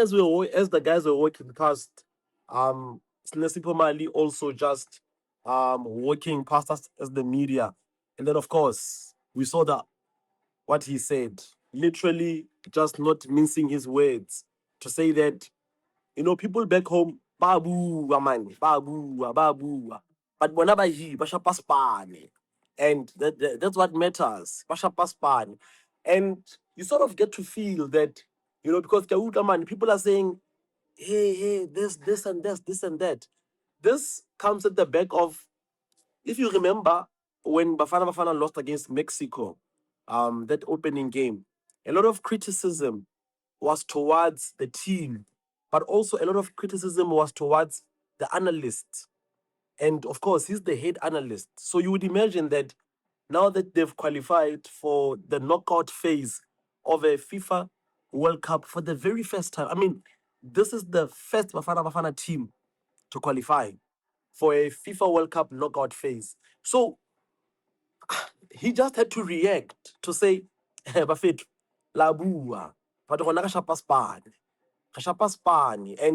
as the guys were walking past, Sinesipho Mali also just walking past us as the media, and then of course we saw that what he said, literally just not mincing his words, to say that people back home, babu, man, babu, but whenever he, shapa spani, and that's what matters, shapa spani, and you sort of get to feel that, because man, people are saying, hey, this and this and that. This comes at the back of, if you remember, when Bafana lost against Mexico, that opening game, a lot of criticism was towards the team, but also a lot of criticism was towards the analyst. And of course, he's the head analyst. So you would imagine that now that they've qualified for the knockout phase of a FIFA World Cup for the very first time. I mean, this is the first Bafana team to qualify for a FIFA World Cup knockout phase. So he just had to react to say, Bafethu, la bua, but gona ka shapa spani. Ka shapa spani. And